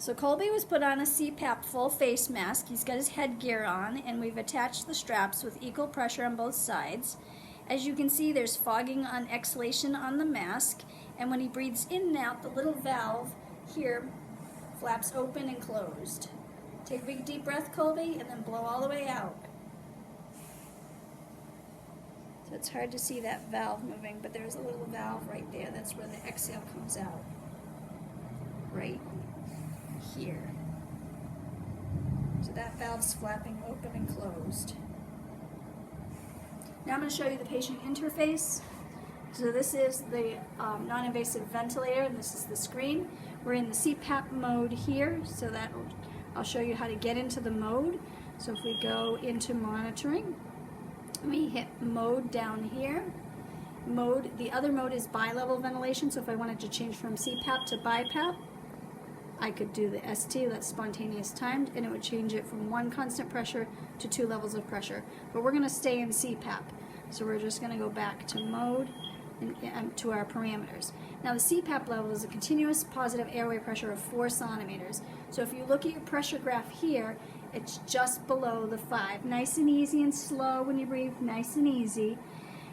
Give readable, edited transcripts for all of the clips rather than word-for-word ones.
So Colby was put on a CPAP full face mask. He's got his headgear on, and we've attached the straps with equal pressure on both sides. As you can see, there's fogging on exhalation on the mask, and when he breathes in and out, the little valve here flaps open and closed. Take a big deep breath, Colby, and then blow all the way out. So it's hard to see that valve moving, but there's a little valve right there. That's where the exhale comes out. Right here. So that valve's flapping open and closed. Now I'm going to show you the patient interface. So this is the non-invasive ventilator, and this is the screen. We're in the CPAP mode here, so that I'll show you how to get into the mode. So if we go into monitoring, we hit mode down here. Mode, the other mode is bi-level ventilation, so if I wanted to change from CPAP to BiPAP, I could do the ST, that's spontaneous timed, and it would change it from 1 constant pressure to 2 levels of pressure. But we're going to stay in CPAP, so we're just going to go back to mode and to our parameters. Now the CPAP level is a continuous positive airway pressure of 4 centimeters. So if you look at your pressure graph here, it's just below the 5. Nice and easy and slow when you breathe, nice and easy.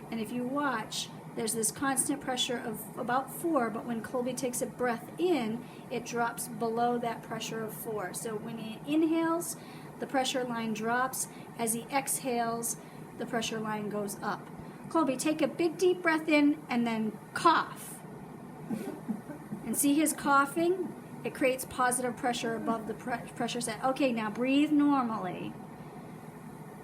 And if you watch, there's this constant pressure of about 4, but when Colby takes a breath in, it drops below that pressure of 4. So when he inhales, the pressure line drops. As he exhales, the pressure line goes up. Colby, take a big deep breath in and then cough. And see his coughing? It creates positive pressure above the pressure set. Okay, now breathe normally.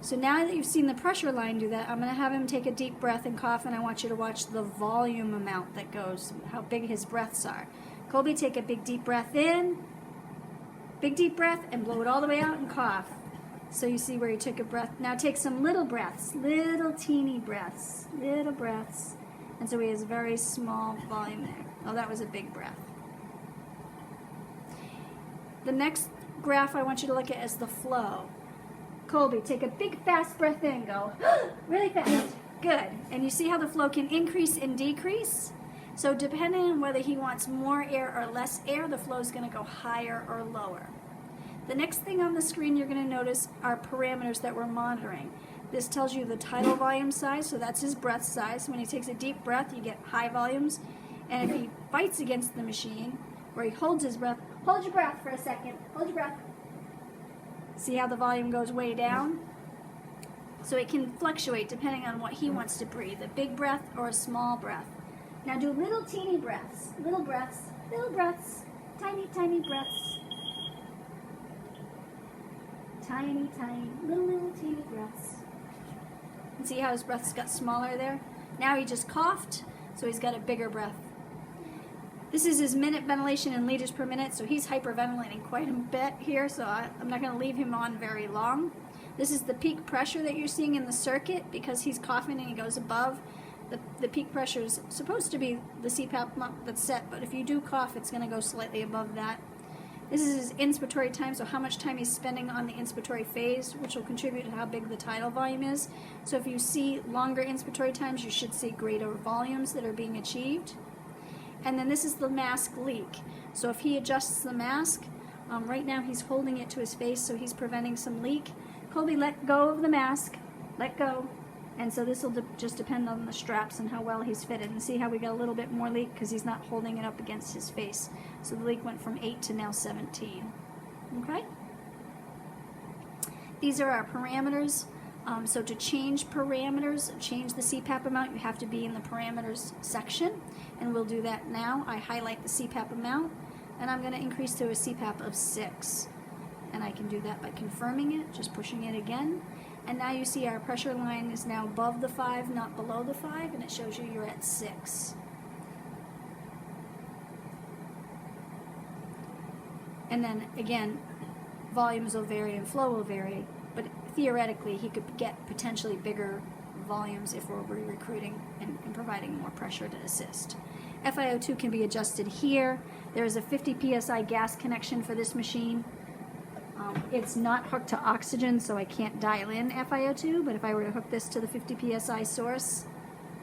So now that you've seen the pressure line do that, I'm going to have him take a deep breath and cough, and I want you to watch the volume amount that goes, how big his breaths are. Colby, take a big deep breath in, big deep breath, and blow it all the way out and cough. So you see where he took a breath. Now take some little breaths, little teeny breaths, little breaths. And so he has very small volume there. Oh, that was a big breath. The next graph I want you to look at is the flow. Colby, take a big fast breath in, go really fast. Good. And you see how the flow can increase and decrease? So depending on whether he wants more air or less air, the flow is going to go higher or lower. The next thing on the screen you're going to notice are parameters that we're monitoring. This tells you the tidal volume size, so that's his breath size. When he takes a deep breath, you get high volumes. And if he fights against the machine, where he holds his breath, hold your breath for a second, hold your breath. See how the volume goes way down? So it can fluctuate depending on what he wants to breathe, a big breath or a small breath. Now do little teeny breaths, little breaths, tiny, tiny breaths. Tiny, tiny, little teeny breaths. And see how his breaths got smaller there? Now he just coughed, so he's got a bigger breath. This is his minute ventilation in liters per minute, so he's hyperventilating quite a bit here, so I'm not going to leave him on very long. This is the peak pressure that you're seeing in the circuit. Because he's coughing and he goes above, the peak pressure is supposed to be the CPAP that's set, but if you do cough, it's going to go slightly above that. This is his inspiratory time, so how much time he's spending on the inspiratory phase, which will contribute to how big the tidal volume is. So if you see longer inspiratory times, you should see greater volumes that are being achieved. And then this is the mask leak. So if he adjusts the mask, right now he's holding it to his face, so he's preventing some leak. Colby, let go of the mask. Let go. And so this will just depend on the straps and how well he's fitted. And see how we got a little bit more leak because he's not holding it up against his face. So the leak went from 8 to now 17. Okay? These are our parameters. So to change parameters, change the CPAP amount, you have to be in the parameters section. And we'll do that now. I highlight the CPAP amount, and I'm going to increase to a CPAP of 6. And I can do that by confirming it, just pushing it again. And now you see our pressure line is now above the 5, not below the 5, and it shows you you're at 6. And then again, volumes will vary and flow will vary, but theoretically he could get potentially bigger volumes if we're recruiting and providing more pressure to assist. FiO2 can be adjusted here. There is a 50 psi gas connection for this machine. It's not hooked to oxygen, so I can't dial in FiO2, but if I were to hook this to the 50 psi source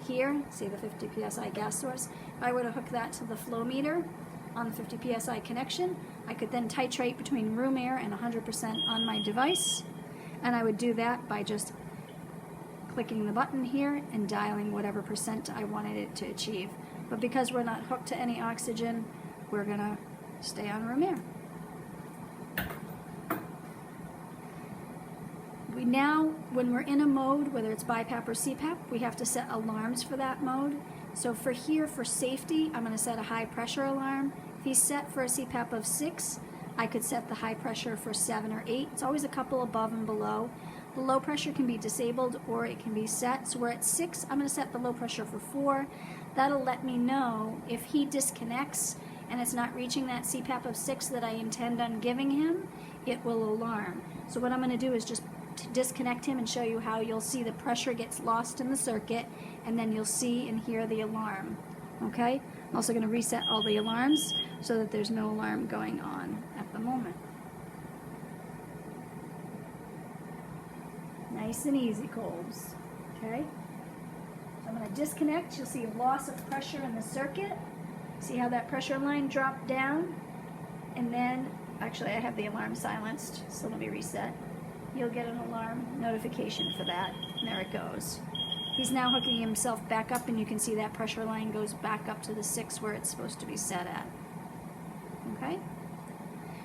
here, see the 50 psi gas source, if I were to hook that to the flow meter on the 50 psi connection, I could then titrate between room air and 100% on my device, and I would do that by just clicking the button here and dialing whatever percent I wanted it to achieve. But because we're not hooked to any oxygen, we're gonna stay on room air. We now, when we're in a mode, whether it's BiPAP or CPAP, we have to set alarms for that mode. So for here, for safety, I'm gonna set a high pressure alarm. If he's set for a CPAP of 6, I could set the high pressure for 7 or 8. It's always a couple above and below. The low pressure can be disabled or it can be set. So we're at 6, I'm gonna set the low pressure for 4. That'll let me know if he disconnects and it's not reaching that CPAP of 6 that I intend on giving him, it will alarm. So what I'm gonna do is just disconnect him and show you how you'll see the pressure gets lost in the circuit, and then you'll see and hear the alarm. Okay? I'm also going to reset all the alarms so that there's no alarm going on at the moment. Nice and easy, Colbs. Okay? So I'm going to disconnect. You'll see a loss of pressure in the circuit. See how that pressure line dropped down? And then, actually I have the alarm silenced, so let me reset. You'll get an alarm notification for that, and there it goes. He's now hooking himself back up, and you can see that pressure line goes back up to the 6 where it's supposed to be set at. Okay?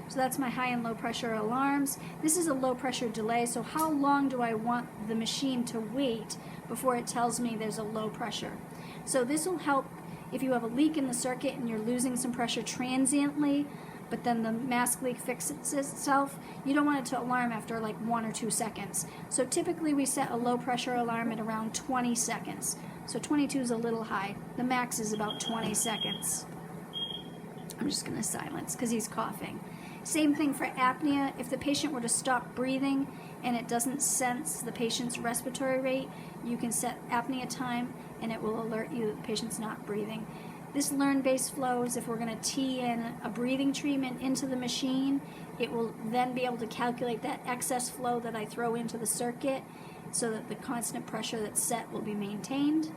So that's my high and low pressure alarms. This is a low pressure delay, so how long do I want the machine to wait before it tells me there's a low pressure? So this will help if you have a leak in the circuit and you're losing some pressure transiently, but then the mask leak fixes itself. You don't want it to alarm after like 1 or 2 seconds. So typically we set a low pressure alarm at around 20 seconds. So 22 is a little high. The max is about 20 seconds. I'm just going to silence because he's coughing. Same thing for apnea. If the patient were to stop breathing and it doesn't sense the patient's respiratory rate, you can set apnea time and it will alert you that the patient's not breathing. This learn-based flows, if we're going to tee in a breathing treatment into the machine, it will then be able to calculate that excess flow that I throw into the circuit so that the constant pressure that's set will be maintained.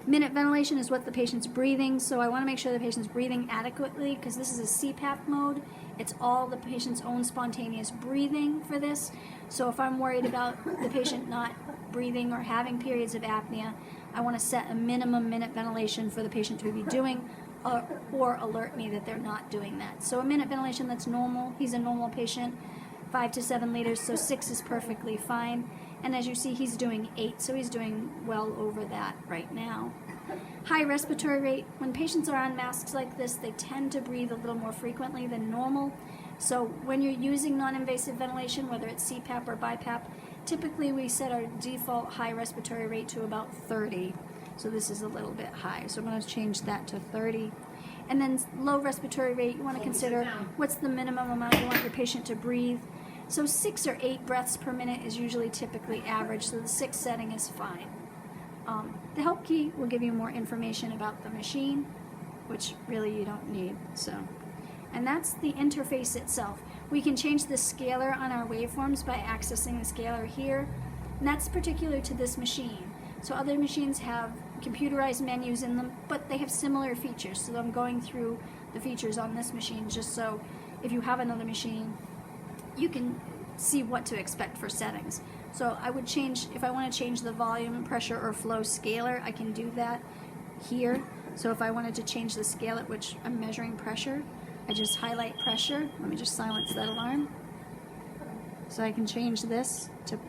Minute ventilation is what the patient's breathing, so I want to make sure the patient's breathing adequately because this is a CPAP mode. It's all the patient's own spontaneous breathing for this. So if I'm worried about the patient not breathing or having periods of apnea, I want to set a minimum minute ventilation for the patient to be doing or alert me that they're not doing that. So a minute ventilation that's normal. He's a normal patient, 5 to 7 liters, so 6 is perfectly fine. And as you see, he's doing 8, so he's doing well over that right now. High respiratory rate. When patients are on masks like this, they tend to breathe a little more frequently than normal. So when you're using non-invasive ventilation, whether it's CPAP or BiPAP, typically we set our default high respiratory rate to about 30. So this is a little bit high. So I'm going to change that to 30. And then low respiratory rate, you want to consider what's the minimum amount you want your patient to breathe. So 6 or 8 breaths per minute is usually typically average, so the 6 setting is fine. The help key will give you more information about the machine, which really you don't need. And that's the interface itself. We can change the scaler on our waveforms by accessing the scaler here, and that's particular to this machine. So other machines have computerized menus in them, but they have similar features. So I'm going through the features on this machine just so if you have another machine, you can see what to expect for settings. So I would change, if I want to change the volume, pressure, or flow scaler, I can do that here. So if I wanted to change the scale at which I'm measuring pressure, I just highlight pressure. Let me just silence that alarm. So I can change this to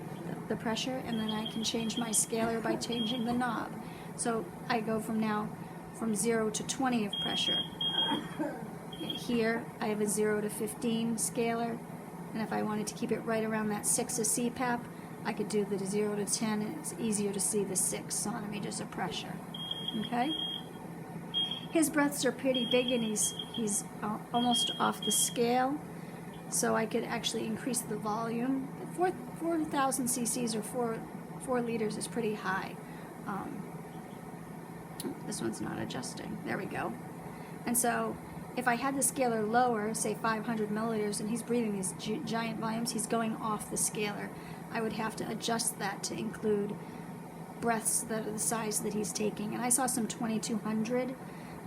the pressure, and then I can change my scaler by changing the knob. So I go from 0 to 20 of pressure. Here I have a 0 to 15 scaler, and if I wanted to keep it right around that 6 of CPAP, I could do the 0 to 10, and it's easier to see the 6 centimeters of pressure. Okay? His breaths are pretty big, and he's almost off the scale, so I could actually increase the volume. 4,000 cc's or 4 liters is pretty high. This one's not adjusting. There we go. And so if I had the scaler lower, say 500 milliliters, and he's breathing these giant volumes, he's going off the scaler. I would have to adjust that to include breaths that are the size that he's taking. And I saw some 2,200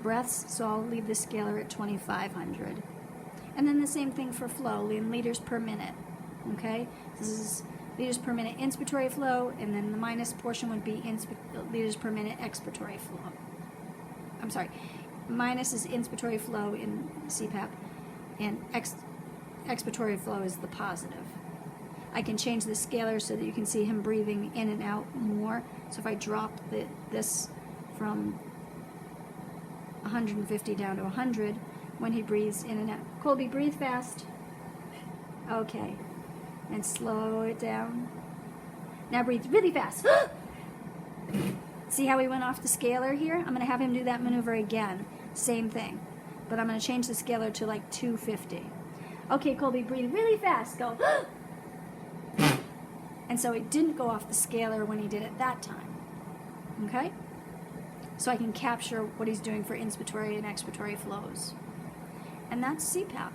breaths, so I'll leave the scaler at 2,500. And then the same thing for flow in liters per minute. Okay, this is liters per minute inspiratory flow, and then the minus portion would be liters per minute expiratory flow. I'm sorry, minus is inspiratory flow in CPAP, and expiratory flow is the positive. I can change the scaler so that you can see him breathing in and out more. So if I drop this from 150 down to 100, when he breathes in and out. Colby, breathe fast. Okay. And slow it down. Now breathe really fast. See how he went off the scaler here? I'm going to have him do that maneuver again. Same thing. But I'm going to change the scaler to like 250. Okay, Colby, breathe really fast. Go. And so it didn't go off the scaler when he did it that time. Okay? So I can capture what he's doing for inspiratory and expiratory flows. And that's CPAP.